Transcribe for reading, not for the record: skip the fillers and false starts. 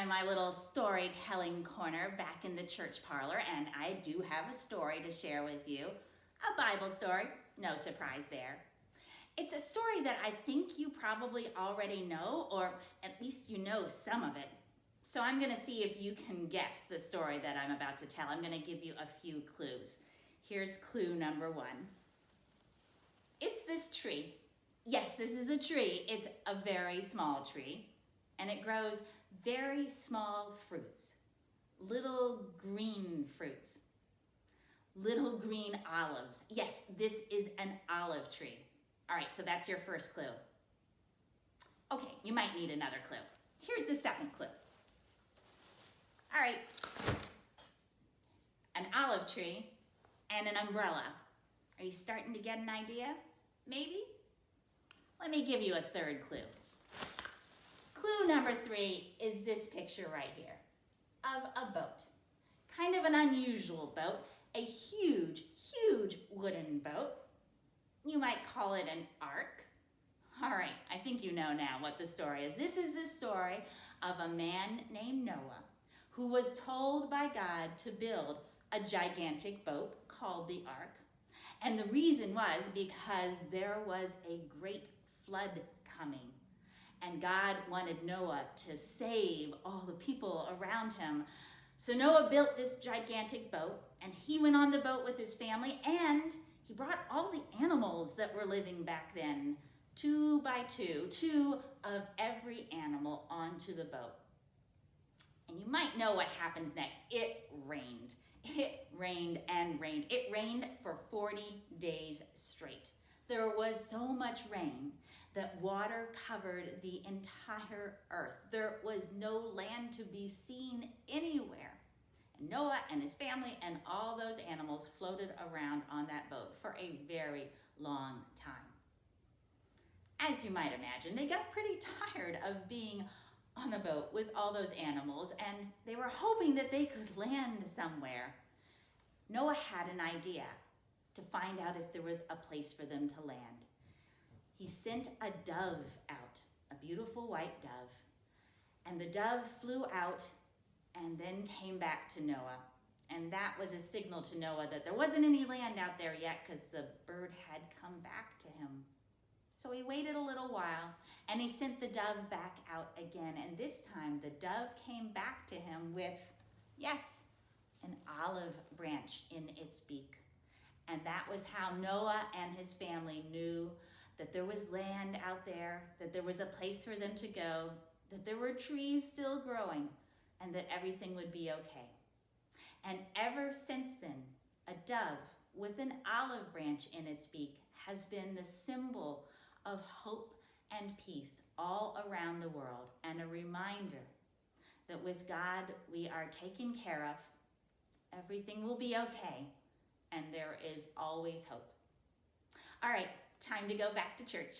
in my little storytelling corner back in the church parlor, and I do have a story to share with you. A Bible story, no surprise there. It's a story that I think you probably already know, or at least you know some of it. So I'm going to see if you can guess the story that I'm about to tell. I'm going to give you a few clues. Here's clue number 1. It's this tree. Yes, this is a tree. It's a very small tree, and it grows very small fruits, little green fruits, little green olives. Yes, this is an olive tree. All right, so that's your first clue. Okay, you might need another clue. Here's the second clue. All right, an olive tree and an umbrella. Are you starting to get an idea? Maybe? Let me give you a third clue. Clue number 3 is this picture right here of a boat. Kind of an unusual boat, a huge, huge wooden boat. You might call it an ark. All right, I think you know now what the story is. This is the story of a man named Noah who was told by God to build a gigantic boat called the ark. And the reason was because there was a great flood coming. And God wanted Noah to save all the people around him. So Noah built this gigantic boat, and he went on the boat with his family, and he brought all the animals that were living back then, 2 by 2, 2 of every animal onto the boat. And you might know what happens next. It rained. It rained and rained. It rained for 40 days straight. There was so much rain that water covered the entire earth. There was no land to be seen anywhere. And Noah and his family and all those animals floated around on that boat for a very long time. As you might imagine, they got pretty tired of being on a boat with all those animals, and they were hoping that they could land somewhere. Noah had an idea to find out if there was a place for them to land. He sent a dove out, a beautiful white dove, and the dove flew out and then came back to Noah. And that was a signal to Noah that there wasn't any land out there yet because the bird had come back to him. So he waited a little while and he sent the dove back out again. And this time the dove came back to him with, yes, an olive branch in its beak. And that was how Noah and his family knew that there was land out there, that there was a place for them to go, that there were trees still growing, and that everything would be okay. And ever since then, a dove with an olive branch in its beak has been the symbol of hope and peace all around the world, and a reminder that with God we are taken care of, everything will be okay, and there is always hope. All right, time to go back to church.